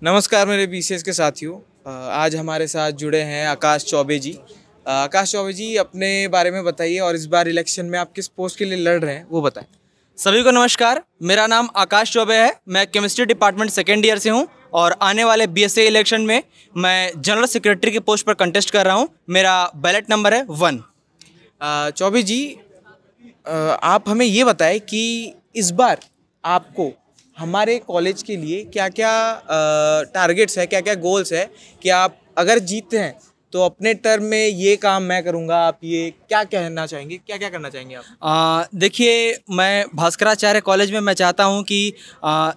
नमस्कार मेरे बीसीएस के साथियों। आज हमारे साथ जुड़े हैं आकाश चौबे जी। आकाश चौबे जी, अपने बारे में बताइए और इस बार इलेक्शन में आप किस पोस्ट के लिए लड़ रहे हैं वो बताएं। सभी को नमस्कार, मेरा नाम आकाश चौबे है। मैं केमिस्ट्री डिपार्टमेंट सेकेंड ईयर से हूं और आने वाले बीएससी इलेक्शन में मैं जनरल सेक्रेटरी के पोस्ट पर कंटेस्ट कर रहा हूं। मेरा बैलेट नंबर है 1। चौबे जी, आप हमें ये बताएं कि इस बार आपको हमारे कॉलेज के लिए क्या क्या टारगेट्स है, क्या क्या गोल्स है कि आप अगर जीतते हैं तो अपने टर्म में ये काम मैं करूँगा, आप ये क्या कहना चाहेंगे, क्या क्या करना चाहेंगे आप? देखिए, मैं भास्कराचार्य कॉलेज में मैं चाहता हूं कि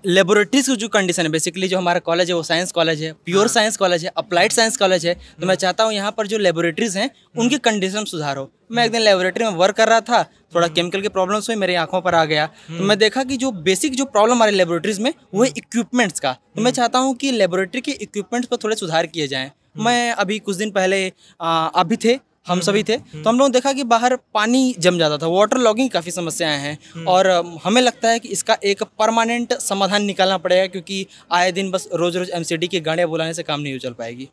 लेबोरेटरीज की जो कंडीशन है, बेसिकली जो हमारा कॉलेज है वो साइंस कॉलेज है, प्योर साइंस कॉलेज है, अप्लाइड साइंस कॉलेज है। तो मैं चाहता हूं यहाँ पर जो लेबोरेटरीज हैं उनकी कंडीशन सुधार हो। मैं एक दिन लेबोरेटरी में वर्क कर रहा था, थोड़ा केमिकल की प्रॉब्लम्स हुई, मेरी आंखों पर आ गया। तो मैं देखा कि जो बेसिक जो प्रॉब्लम हमारे लेबोरेटरीज में वो है इक्विपमेंट्स का। तो मैं चाहता हूँ कि लेबोरेटरी के इक्विपमेंट्स पर थोड़े सुधार किए जाएँ। मैं अभी कुछ दिन पहले आप भी थे, हम सभी थे, तो हम लोगों ने देखा कि बाहर पानी जम जाता था, वाटर लॉगिंग काफ़ी समस्याएं हैं और हमें लगता है कि इसका एक परमानेंट समाधान निकालना पड़ेगा, क्योंकि आए दिन बस रोज़ रोज़ एमसीडी की गाड़ियाँ बुलाने से काम नहीं चल पाएगी।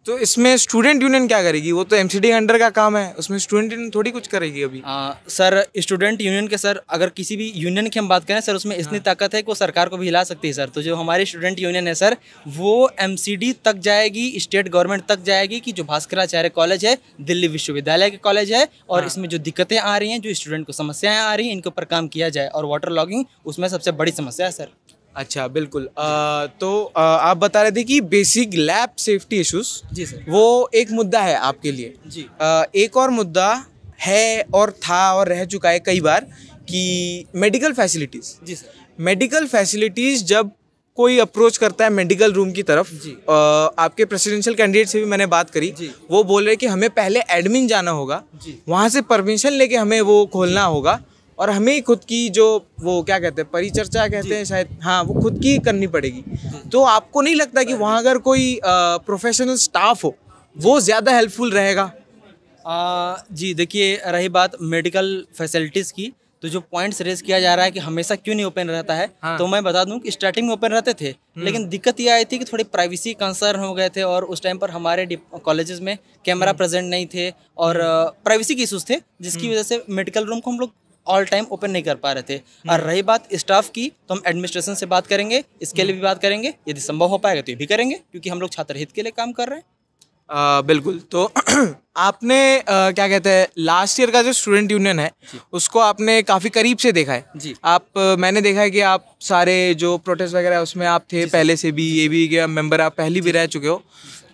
तो इसमें स्टूडेंट यूनियन क्या करेगी? वो तो एमसीडी अंडर का काम है, उसमें स्टूडेंट यूनियन थोड़ी कुछ करेगी अभी। सर, स्टूडेंट यूनियन के सर, अगर किसी भी यूनियन की हम बात करें सर, उसमें इतनी ताकत है कि वो सरकार को भी हिला सकती है सर। तो जो हमारी स्टूडेंट यूनियन है सर, वो एमसीडी तक जाएगी, स्टेट गवर्नमेंट तक जाएगी कि जो भास्कराचार्य कॉलेज है दिल्ली विश्वविद्यालय के कॉलेज है और इसमें जो दिक्कतें आ रही हैं, जो स्टूडेंट को समस्याएं आ रही हैं, इनके ऊपर काम किया जाए। और वाटर लॉगिंग उसमें सबसे बड़ी समस्या है सर। अच्छा, बिल्कुल। आप बता रहे थे कि बेसिक लैब सेफ्टी इश्यूज, जी सर, वो एक मुद्दा है आपके लिए। जी। एक और मुद्दा है और था और रह चुका है कई बार कि मेडिकल फैसिलिटीज़। जी सर। मेडिकल फैसिलिटीज़ जब कोई अप्रोच करता है मेडिकल रूम की तरफ, आपके प्रेसिडेंशियल कैंडिडेट से भी मैंने बात करी, वो बोल रहे कि हमें पहले एडमिन जाना होगा, वहाँ से परमिशन लेके हमें वो खोलना होगा और हमें खुद की जो वो क्या कहते हैं, परिचर्चा कहते हैं शायद, हाँ, वो खुद की करनी पड़ेगी। तो आपको नहीं लगता कि वहाँ अगर कोई प्रोफेशनल स्टाफ हो वो ज़्यादा हेल्पफुल रहेगा? जी देखिए, रही बात मेडिकल फैसिलिटीज़ की, तो जो पॉइंट्स रेज किया जा रहा है कि हमेशा क्यों नहीं ओपन रहता है, तो मैं बता दूं कि स्टार्टिंग में ओपन रहते थे, लेकिन दिक्कत ये आई थी कि थोड़ी प्राइवेसी कंसर्न हो गए थे और उस टाइम पर हमारे कॉलेजेस में कैमरा प्रेजेंट नहीं थे और प्राइवेसी के इशूज़ थे, जिसकी वजह से मेडिकल रूम को हम लोग ऑल टाइम ओपन नहीं कर पा रहे थे। और रही बात स्टाफ की, तो हम एडमिनिस्ट्रेशन से बात करेंगे, इसके लिए भी बात करेंगे, यदि संभव हो पाएगा तो ये भी करेंगे, क्योंकि हम लोग छात्र हित के लिए काम कर रहे हैं। बिल्कुल। तो आपने क्या कहते हैं, लास्ट ईयर का जो स्टूडेंट यूनियन है उसको आपने काफ़ी करीब से देखा है जी। मैंने देखा है कि आप सारे जो प्रोटेस्ट वगैरह है उसमें आप थे पहले से भी, ये भी के मेंबर आप पहले भी रह चुके हो।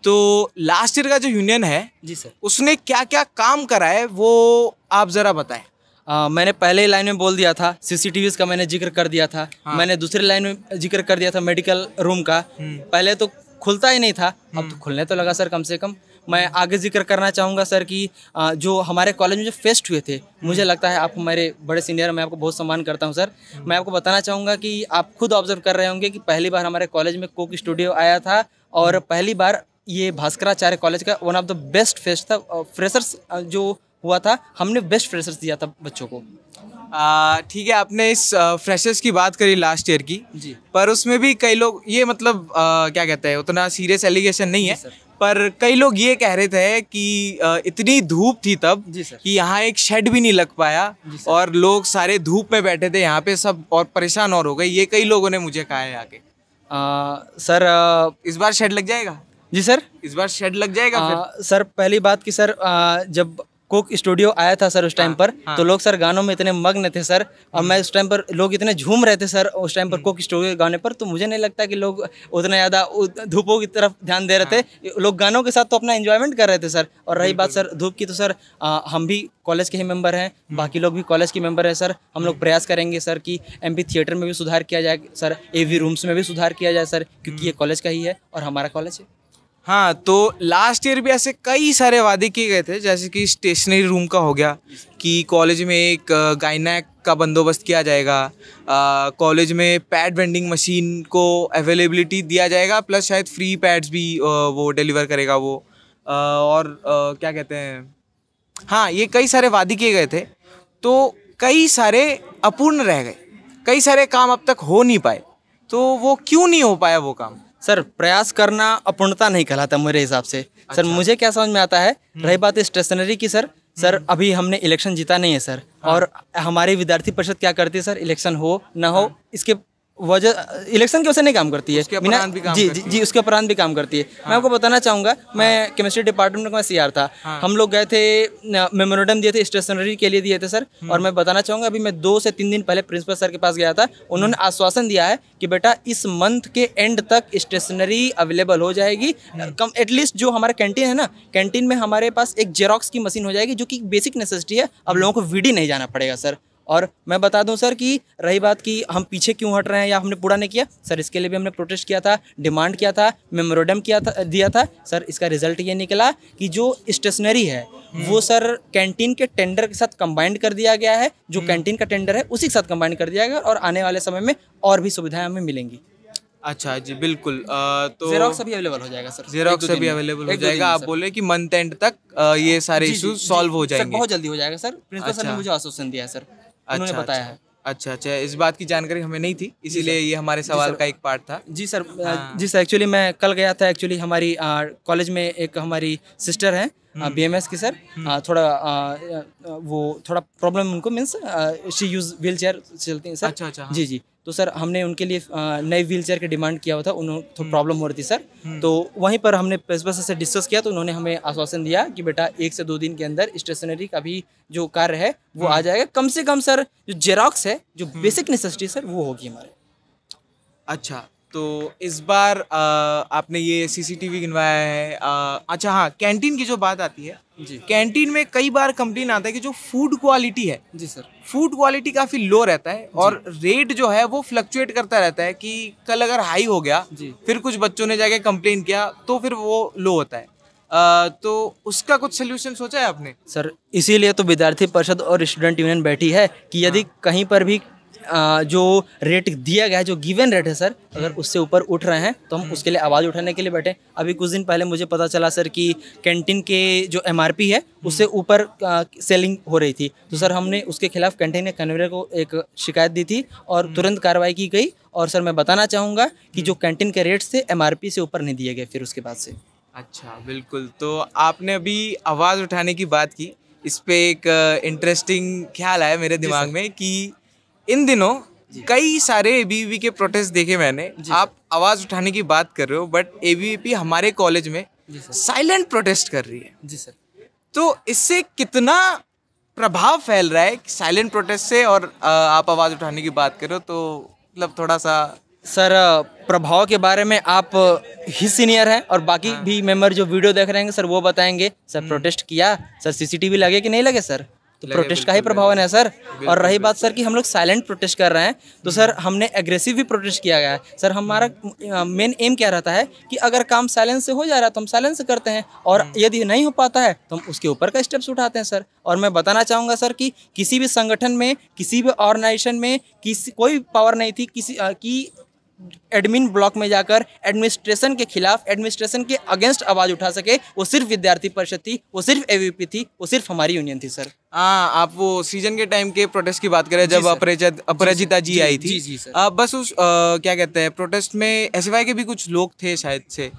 तो लास्ट ईयर का जो यूनियन है जी सर, उसने क्या क्या काम करा है वो आप ज़रा बताएं। मैंने पहले लाइन में बोल दिया था, सीसीटीवीज़ का मैंने जिक्र कर दिया था। मैंने दूसरे लाइन में जिक्र कर दिया था मेडिकल रूम का। पहले तो खुलता ही नहीं था, अब तो खुलने तो लगा सर कम से कम। मैं आगे जिक्र करना चाहूँगा सर कि जो हमारे कॉलेज में जो फेस्ट हुए थे, मुझे लगता है आप हमारे बड़े सीनियर, मैं आपको बहुत सम्मान करता हूँ सर। मैं आपको बताना चाहूँगा कि आप खुद ऑब्जर्व कर रहे होंगे कि पहली बार हमारे कॉलेज में कोक स्टूडियो आया था और पहली बार ये भास्कराचार्य कॉलेज का one of the best fest था। फ्रेशर्स जो हुआ था, हमने बेस्ट फ्रेशर्स दिया था बच्चों को। ठीक है, आपने इस फ्रेशर्स की बात करी लास्ट ईयर की जी, पर उसमें भी कई लोग ये मतलब क्या कहते हैं, उतना सीरियस एलिगेशन नहीं है, पर कई लोग ये कह रहे थे कि इतनी धूप थी तब कि यहाँ एक शेड भी नहीं लग पाया और लोग सारे धूप में बैठे थे यहाँ पे सब और परेशान और हो गए। ये कई लोगों ने मुझे कहा है आके। सर, इस बार शेड लग जाएगा? जी सर, इस बार शेड लग जाएगा फिर? सर, पहली बात कि सर, जब कोक स्टूडियो आया था सर उस टाइम पर, तो लोग सर गानों में इतने मग्न थे सर, और मैं उस टाइम पर लोग इतने झूम रहे थे सर उस टाइम पर कोक स्टूडियो गाने पर, तो मुझे नहीं लगता कि लोग उतना ज़्यादा धूपों की तरफ ध्यान दे रहे थे। लोग गानों के साथ तो अपना एंजॉयमेंट कर रहे थे सर। और रही बात सर धूप की, तो सर हम भी कॉलेज के ही मेंबर हैं, बाकी लोग भी कॉलेज के मेंबर हैं सर। हम लोग प्रयास करेंगे सर कि एमपी थिएटर में भी सुधार किया जाए सर, एवी रूम्स में भी सुधार किया जाए सर, क्योंकि ये कॉलेज का ही है और हमारा कॉलेज है। हाँ, तो लास्ट ईयर भी ऐसे कई सारे वादे किए गए थे, जैसे कि स्टेशनरी रूम का हो गया कि कॉलेज में एक गाइनैक का बंदोबस्त किया जाएगा, कॉलेज में पैड वेंडिंग मशीन को अवेलेबिलिटी दिया जाएगा, प्लस शायद फ्री पैड्स भी वो डिलीवर करेगा वो, और क्या कहते हैं, हाँ, ये कई सारे वादे किए गए थे। तो कई सारे अपूर्ण रह गए, कई सारे काम अब तक हो नहीं पाए, तो वो क्यों नहीं हो पाया वो काम? सर प्रयास करना अपूर्णता नहीं कहलाता मेरे हिसाब से। सर मुझे क्या समझ में आता है, रही बात स्टेशनरी की सर अभी हमने इलेक्शन जीता नहीं है सर। और हमारी विद्यार्थी परिषद क्या करती है सर, इलेक्शन हो ना हो इसके वजह इलेक्शन की वजह से नहीं काम करती है, उसके उपरांत भी काम करती है। जी उसके उपरांत भी काम करती है। मैं आपको बताना चाहूँगा, मैं केमिस्ट्री डिपार्टमेंट में सीआर था। हम लोग गए थे, मेमोरेंडम दिए थे, स्टेशनरी के लिए दिए थे सर। और मैं बताना चाहूँगा, अभी मैं 2 से 3 दिन पहले प्रिंसिपल सर के पास गया था। उन्होंने आश्वासन दिया है कि बेटा इस मंथ के एंड तक स्टेशनरी अवेलेबल हो जाएगी। कम एटलीस्ट जो हमारा कैंटीन है ना, कैंटीन में हमारे पास एक जेरोक्स की मशीन हो जाएगी, जो कि बेसिक नेसेसिटी है। अब लोगों को वीडी नहीं जाना पड़ेगा सर। और मैं बता दूं सर कि रही बात कि हम पीछे क्यों हट रहे हैं या हमने पूरा नहीं किया सर, इसके लिए भी हमने प्रोटेस्ट किया था, डिमांड किया था, मेमोरेंडम दिया था सर। इसका रिजल्ट ये निकला कि जो स्टेशनरी है वो सर कैंटीन के टेंडर के साथ कंबाइंड कर दिया गया है। जो कैंटीन का टेंडर है उसी के साथ कंबाइंड कर दिया गया, और आने वाले समय में और भी सुविधाएं हमें मिलेंगी। अच्छा जी, बिल्कुल। तो जेरोक्स अभी अवेलेबल हो जाएगा सर, जेरोक्स अभी अवेलेबल हो जाएगा। आप बोले कि मंथ एंड तक ये सारे इश्यूज सॉल्व हो जाएंगे। बहुत जल्दी हो जाएगा सर। प्रिंसिपल सर ने मुझे आश्वासन दिया है सर, उन्होंने बताया है। अच्छा, इस बात की जानकारी हमें नहीं थी, इसीलिए ये हमारे सवाल का एक पार्ट था। जी सर। जी सर, एक्चुअली मैं कल गया था। एक्चुअली हमारी कॉलेज में एक हमारी सिस्टर है BMS की सर, वो थोड़ा प्रॉब्लम उनको means she use wheel chair चलती है सर। अच्छा। जी तो सर हमने उनके लिए नई व्हील चेयर की डिमांड किया हुआ था। उन्होंने थोड़ी प्रॉब्लम हो रही थी सर, तो वहीं पर हमने प्रिंसिपल से डिस्कस किया, तो उन्होंने हमें आश्वासन दिया कि बेटा 1 से 2 दिन के अंदर स्टेशनरी का भी जो कार्य है वो आ जाएगा। कम से कम सर जो जेरोक्स है, जो बेसिक नेसेसिटी सर, वो होगी हमारे। अच्छा, तो इस बार आपने ये CCTV गिनवाया है। अच्छा हाँ, कैंटीन की जो बात आती है जी, कैंटीन में कई बार कंप्लेन आता है कि जो फूड क्वालिटी है जी सर, फूड क्वालिटी काफ़ी लो रहता है, और रेट जो है वो फ्लक्चुएट करता रहता है कि कल अगर हाई हो गया जी, फिर कुछ बच्चों ने जाके कंप्लेन किया तो फिर वो लो होता है। तो उसका कुछ सोल्यूशन सोचा है आपने? सर इसीलिए तो विद्यार्थी परिषद और स्टूडेंट यूनियन बैठी है कि यदि कहीं पर भी जो रेट दिया गया है, जो गिवन रेट है सर, अगर उससे ऊपर उठ रहे हैं तो हम उसके लिए आवाज़ उठाने के लिए बैठे। अभी कुछ दिन पहले मुझे पता चला सर कि कैंटीन के जो MRP है उससे ऊपर सेलिंग हो रही थी, तो सर हमने उसके खिलाफ कैंटीन के कन्वीनर को एक शिकायत दी थी और तुरंत कार्रवाई की गई। और सर मैं बताना चाहूँगा कि जो कैंटीन के रेट्स थे MRP से ऊपर नहीं दिए गए फिर उसके बाद से। अच्छा, बिल्कुल। तो आपने अभी आवाज़ उठाने की बात की, इस पे एक इंटरेस्टिंग ख्याल आया मेरे दिमाग में कि इन दिनों कई सारे ABVP के प्रोटेस्ट देखे मैंने। आप आवाज़ उठाने की बात कर रहे हो, बट ABVP हमारे कॉलेज में साइलेंट प्रोटेस्ट कर रही है। जी सर। तो इससे कितना प्रभाव फैल रहा है साइलेंट प्रोटेस्ट से, और आप आवाज़ उठाने की बात करो तो मतलब थोड़ा सा सर प्रभाव के बारे में आप ही सीनियर हैं, और बाकी भी मेंबर जो वीडियो देख रहे हैं सर वो बताएंगे। सर प्रोटेस्ट किया सर, CCTV लगे कि नहीं लगे सर, तो प्रोटेस्ट का ही प्रभाव है ना सर। और रही बात सर कि हम लोग साइलेंट प्रोटेस्ट कर रहे हैं, तो सर हमने एग्रेसिव भी प्रोटेस्ट किया गया है सर। हमारा मेन एम क्या रहता है कि अगर काम साइलेंस से हो जा रहा है तो हम साइलेंस से करते हैं, और यदि नहीं हो पाता है तो हम उसके ऊपर का स्टेप्स उठाते हैं सर। और मैं बताना चाहूँगा सर कि किसी भी संगठन में, किसी भी ऑर्गेनाइजेशन में कोई पावर नहीं थी कि एडमिन ब्लॉक में जाकर एडमिनिस्ट्रेशन के खिलाफ, एडमिनिस्ट्रेशन के अगेंस्ट आवाज उठा सके। वो सिर्फ विद्यार्थी परिषद थी, वो सिर्फ ABVP थी, वो सिर्फ हमारी यूनियन थी सर। हाँ, आप वो सीजन के टाइम के प्रोटेस्ट की बात करें जब अपराजिता जी आई थी। जी सर। बस उस क्या कहते हैं प्रोटेस्ट में SFI के भी कुछ लोग थे शायद से।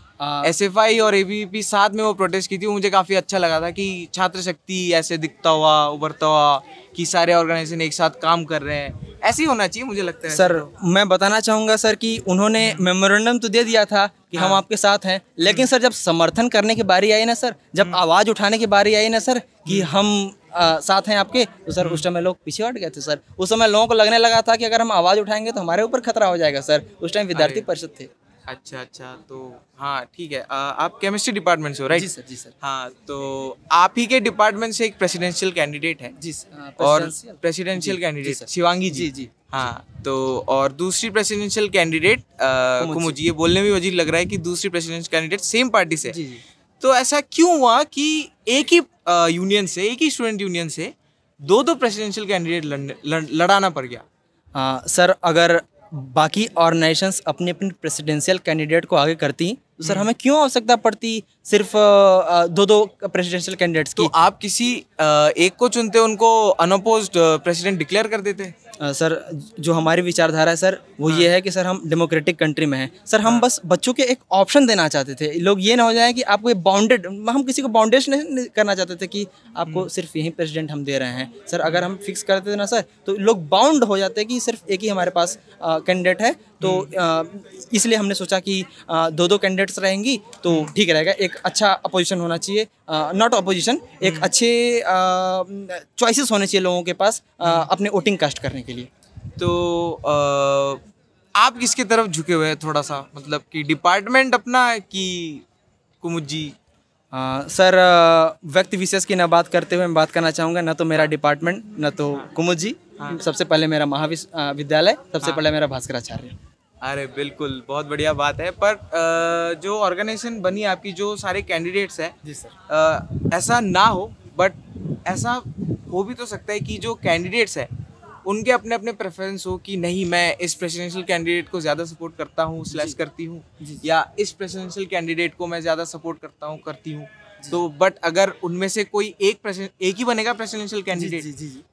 SFI और ABVP साथ में वो प्रोटेस्ट की थी। मुझे काफ़ी अच्छा लगा था कि छात्र शक्ति ऐसे दिखता हुआ, उभरता हुआ कि सारे ऑर्गेनाइजेशन एक साथ काम कर रहे हैं। ऐसे ही होना चाहिए मुझे लगता है सर। मैं बताना चाहूँगा सर कि उन्होंने मेमोरेंडम तो दे दिया था कि हम आपके साथ हैं, लेकिन सर जब समर्थन करने की बारी आई ना सर, जब आवाज़ उठाने की बारी आई ना सर कि हम साथ हैं आपके, तो सर उस समय लोग पीछे हट गए थे सर। उस समय लोगों को लगने लगा था कि अगर हम आवाज़ उठाएंगे तो हमारे ऊपर खतरा हो जाएगा सर। उस टाइम विद्यार्थी परिषद थे। अच्छा, तो हाँ ठीक है। आप केमिस्ट्री डिपार्टमेंट से हो, राइट? जी सर। हाँ, तो आप ही के डिपार्टमेंट से एक प्रेसिडेंशियल कैंडिडेट है। जी सर। और प्रेसिडेंशियल कैंडिडेट शिवांगी जी। हाँ, तो और दूसरी प्रेसिडेंशियल कैंडिडेट कुमुजी। ये बोलने में अजीब लग रहा है कि दूसरी प्रेसिडेंशियल कैंडिडेट सेम पार्टी से। जी। तो ऐसा क्यों हुआ कि एक ही यूनियन से, एक ही स्टूडेंट यूनियन से दो प्रेसिडेंशियल कैंडिडेट लड़ाना पड़ गया? सर अगर बाकी ऑर्गेनाइजेशंस अपने अपने प्रेसिडेंशियल कैंडिडेट को आगे करती तो सर हमें क्यों आवश्यकता पड़ती सिर्फ दो प्रेसिडेंशियल कैंडिडेट्स की? तो आप किसी एक को चुनते, उनको अनअपोज्ड प्रेसिडेंट डिक्लेयर कर देते। सर जो हमारी विचारधारा है सर वो ये है कि सर हम डेमोक्रेटिक कंट्री में हैं सर। हम बस बच्चों के एक ऑप्शन देना चाहते थे, लोग ये ना हो जाए कि आपको ये बाउंडेड, हम किसी को बाउंडेड नहीं करना चाहते थे कि आपको सिर्फ यही प्रेसिडेंट हम दे रहे हैं सर। अगर हम फिक्स करते थे ना सर तो लोग बाउंड हो जाते कि सिर्फ एक ही हमारे पास कैंडिडेट है, तो इसलिए हमने सोचा कि दो कैंडिडेट्स रहेंगी तो ठीक रहेगा। एक अच्छा अपोजिशन होना चाहिए, नॉट अपोजिशन, एक अच्छे चॉइसेस होने चाहिए लोगों के पास अपने वोटिंग कास्ट करने के लिए। तो आप किसकी तरफ झुके हुए हैं थोड़ा सा, मतलब कि डिपार्टमेंट अपना कि कुमुद जी? सर व्यक्ति विशेष की ना बात करते हुए मैं बात करना चाहूँगा, ना तो मेरा डिपार्टमेंट ना तो कुमुद जी। सबसे पहले मेरा महाविद्यालय, सबसे पहले मेरा भास्कराचार्य। अरे बिल्कुल, बहुत बढ़िया बात है। पर जो ऑर्गेनाइजेशन बनी आपकी, जो सारे कैंडिडेट्स हैं जी सर, ऐसा ना हो, बट ऐसा हो भी तो सकता है कि जो कैंडिडेट्स हैं उनके अपने अपने प्रेफरेंस हो कि नहीं मैं इस प्रेसिडेंशियल कैंडिडेट को ज़्यादा सपोर्ट करता हूँ स्लैश करती हूँ, या इस प्रेसिडेंशियल कैंडिडेट को मैं ज़्यादा सपोर्ट करता हूँ करती हूँ। तो बट अगर उनमें से कोई एक ही बनेगा प्रेसिडेंशियल कैंडिडेट,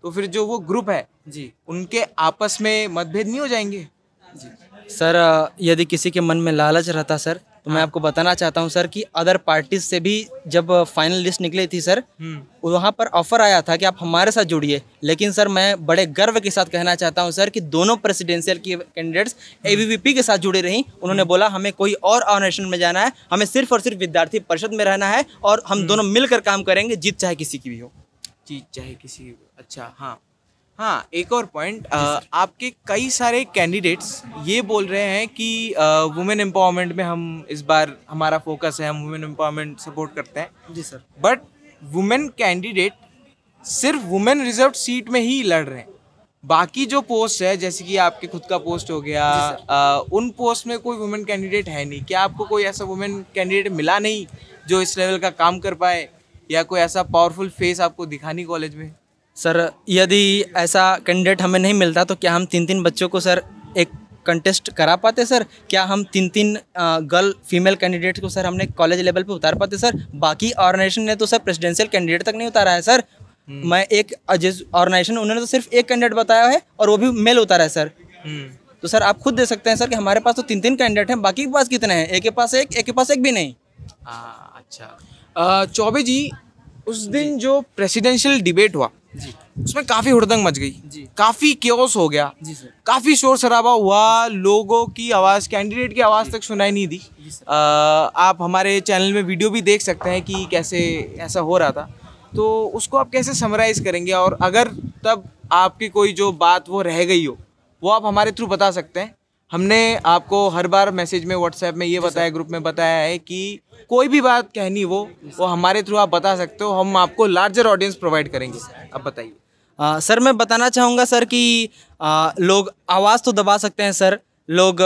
तो फिर जो वो ग्रुप है जी उनके आपस में मतभेद नहीं हो जाएंगे? सर यदि किसी के मन में लालच रहता सर तो मैं आपको बताना चाहता हूं सर कि अदर पार्टीज से भी जब फाइनल लिस्ट निकली थी सर, वहां पर ऑफर आया था कि आप हमारे साथ जुड़िए। लेकिन सर मैं बड़े गर्व के साथ कहना चाहता हूं सर कि दोनों प्रेसिडेंशियल की कैंडिडेट्स एबीवीपी के साथ जुड़े रहीं। उन्होंने बोला हमें कोई और ऑर्गेनाइजेशन में जाना है, हमें सिर्फ और सिर्फ विद्यार्थी परिषद में रहना है और हम दोनों मिलकर काम करेंगे, जीत चाहे किसी की भी हो। जीत चाहे किसी की। अच्छा, हाँ, एक और पॉइंट, आपके कई सारे कैंडिडेट्स ये बोल रहे हैं कि वुमेन एम्पावरमेंट में हम इस बार हमारा फोकस है, हम वुमेन एम्पावरमेंट सपोर्ट करते हैं। जी सर। बट वुमेन कैंडिडेट सिर्फ वुमेन रिजर्व सीट में ही लड़ रहे हैं, बाकी जो पोस्ट है जैसे कि आपके खुद का पोस्ट हो गया, उन पोस्ट में कोई वुमेन कैंडिडेट है नहीं। क्या आपको कोई ऐसा वुमेन कैंडिडेट मिला नहीं जो इस लेवल का काम कर पाए, या कोई ऐसा पावरफुल फेस आपको दिखा नहीं कॉलेज में? सर यदि ऐसा कैंडिडेट हमें नहीं मिलता तो क्या हम 3 बच्चों को सर एक कंटेस्ट करा पाते सर? क्या हम 3 गर्ल फीमेल कैंडिडेट को सर हमने कॉलेज लेवल पे उतार पाते सर? बाकी ऑर्गेनाइजेशन ने तो सर प्रेसिडेंशियल कैंडिडेट तक नहीं उतारा है सर। मैं एक ऑर्गेनाइजेशन, उन्होंने तो सिर्फ एक कैंडिडेट बताया है और वो भी मेल उतारा है सर। तो सर आप खुद दे सकते हैं सर कि हमारे पास तो 3 कैंडिडेट हैं, बाकी के पास कितने हैं? एक के पास एक भी नहीं। अच्छा, चौबे जी, उस दिन जो प्रेसिडेंशियल डिबेट हुआ उसमें काफी हुड़दंग मच गई, काफी क्योस हो गया, काफी शोर शराबा हुआ, लोगों की आवाज, कैंडिडेट की आवाज तक सुनाई नहीं दी। आप हमारे चैनल में वीडियो भी देख सकते हैं कि कैसे ऐसा हो रहा था। तो उसको आप कैसे समराइज करेंगे, और अगर तब आपकी कोई जो बात वो रह गई हो वो आप हमारे थ्रू बता सकते हैं। हमने आपको हर बार मैसेज में, व्हाट्सएप में ये बताया, ग्रुप में बताया है कि कोई भी बात कहनी वो हमारे थ्रू आप बता सकते हो, हम आपको लार्जर ऑडियंस प्रोवाइड करेंगे। अब बताइए। सर मैं बताना चाहूँगा सर कि लोग आवाज़ तो दबा सकते हैं सर, लोग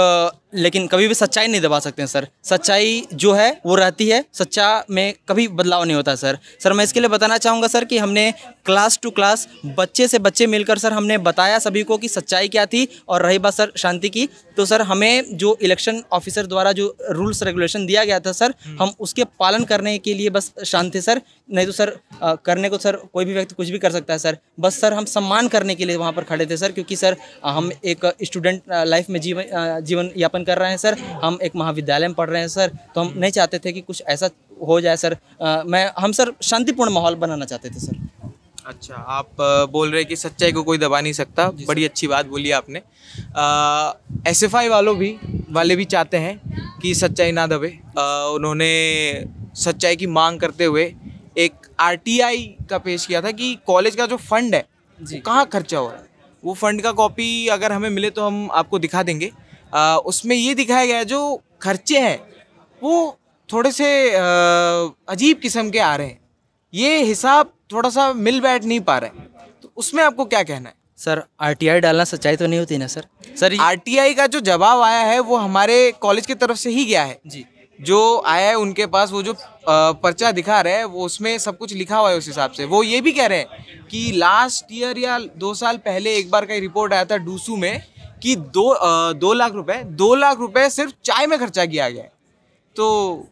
लेकिन कभी भी सच्चाई नहीं दबा सकते हैं सर। सच्चाई जो है वो रहती है, सच्चा में कभी बदलाव नहीं होता सर। सर मैं इसके लिए बताना चाहूँगा सर कि हमने क्लास टू क्लास बच्चे से बच्चे मिलकर सर हमने बताया सभी को कि सच्चाई क्या थी। और रही बात सर शांति की, तो सर हमें जो इलेक्शन ऑफिसर द्वारा जो रूल्स रेगुलेशन दिया गया था सर, हम उसके पालन करने के लिए बस शांत थे सर। नहीं तो सर करने को सर कोई भी व्यक्ति कुछ भी कर सकता है सर। बस सर हम सम्मान करने के लिए वहाँ पर खड़े थे सर, क्योंकि सर हम एक स्टूडेंट लाइफ में जीवन यापन कर रहे हैं सर, हम एक महाविद्यालय में पढ़ रहे हैं सर, तो हम नहीं चाहते थे कि कुछ ऐसा हो जाए सर। हम सर शांतिपूर्ण माहौल बनाना चाहते थे सर। अच्छा, आप बोल रहे हैं कि सच्चाई को कोई दबा नहीं सकता, बड़ी अच्छी बात बोली आपने। SFI वाले भी चाहते हैं कि सच्चाई ना दबे। उन्होंने सच्चाई की मांग करते हुए एक RTI का पेश किया था कि कॉलेज का जो फंड है कहाँ खर्चा हो रहा है। वो फंड का कॉपी अगर हमें मिले तो हम आपको दिखा देंगे। उसमें ये दिखाया गया है जो खर्चे हैं वो थोड़े से अजीब किस्म के आ रहे हैं, ये हिसाब थोड़ा सा मिल बैठ नहीं पा रहा है। तो उसमें आपको क्या कहना है? सर RTI डालना सच्चाई तो नहीं होती ना सर? सर RTI का जो जवाब आया है वो हमारे कॉलेज की तरफ से ही गया है जी। जो आया है उनके पास, वो जो पर्चा दिखा रहे हैं वो उसमें सब कुछ लिखा हुआ है उस हिसाब से। वो ये भी कह रहे हैं कि लास्ट ईयर या 2 साल पहले एक बार का रिपोर्ट आया था डूसू में कि 2 लाख रुपए सिर्फ चाय में खर्चा किया गया है। तो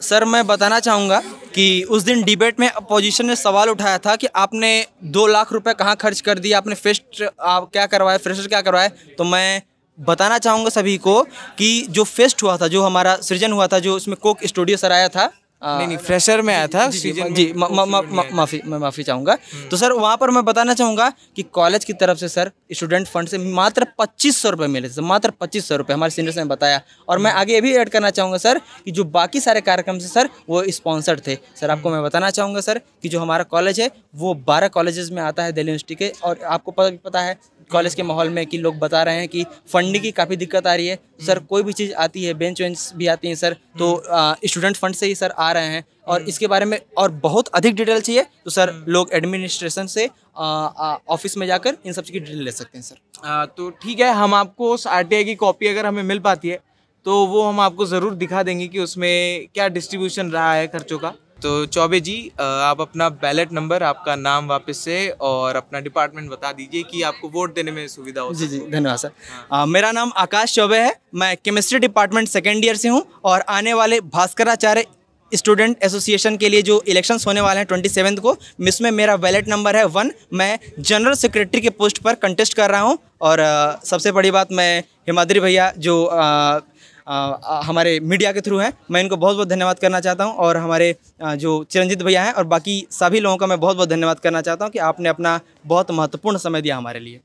सर मैं बताना चाहूँगा कि उस दिन डिबेट में अपोजिशन ने सवाल उठाया था कि आपने 2 लाख रुपए कहाँ खर्च कर दिया, आपने फेस्ट आप क्या करवाया, फ्रेशर क्या करवाया। तो मैं बताना चाहूँगा सभी को कि जो फेस्ट हुआ था, जो हमारा सृजन हुआ था, जो उसमें कोक स्टूडियो सर आया था, नहीं फ्रेशर में आया था जी मैं माफ़ी चाहूँगा। तो सर वहाँ पर मैं बताना चाहूँगा कि कॉलेज की तरफ से सर स्टूडेंट फंड से मात्र 2500 रुपये मिले थे, मात्र 2500 रुपये हमारे सीनियर्स ने बताया। और मैं आगे ये भी ऐड करना चाहूँगा सर कि जो बाकी सारे कार्यक्रम से सर वो स्पॉन्सर्ड थे। सर आपको मैं बताना चाहूँगा सर कि जो हमारा कॉलेज है वो 12 कॉलेजेस में आता है दिल्ली यूनिवर्सिटी के, और आपको पता है कॉलेज के माहौल में कि लोग बता रहे हैं कि फंडिंग की काफ़ी दिक्कत आ रही है। सर कोई भी चीज़ आती है, बेंच वेंच भी आती हैं सर, तो स्टूडेंट फंड से ही सर आ रहे हैं। और इसके बारे में और बहुत अधिक डिटेल चाहिए तो सर लोग एडमिनिस्ट्रेशन से ऑफिस में जाकर इन सब चीज़ की डिटेल ले सकते हैं सर। तो ठीक है, हम आपको उस RTI की कॉपी अगर हमें मिल पाती है तो वो हम आपको ज़रूर दिखा देंगे कि उसमें क्या डिस्ट्रीब्यूशन रहा है खर्चों का। तो चौबे जी, आप अपना बैलेट नंबर, आपका नाम वापस से और अपना डिपार्टमेंट बता दीजिए कि आपको वोट देने में सुविधा हो। जी धन्यवाद सर। मेरा नाम आकाश चौबे है, मैं केमिस्ट्री डिपार्टमेंट सेकेंड ईयर से हूँ, और आने वाले भास्कराचार्य स्टूडेंट एसोसिएशन के लिए जो इलेक्शंस होने वाले हैं 27 को, इसमें मेरा बैलेट नंबर है 1। मैं जनरल सेक्रेटरी के पोस्ट पर कंटेस्ट कर रहा हूँ। और सबसे बड़ी बात, मैं हिमाद्री भैया जो हमारे मीडिया के थ्रू हैं, मैं इनको बहुत बहुत धन्यवाद करना चाहता हूं, और हमारे जो चिरंजीत भैया हैं और बाकी सभी लोगों का मैं बहुत बहुत धन्यवाद करना चाहता हूं कि आपने अपना बहुत महत्वपूर्ण समय दिया हमारे लिए।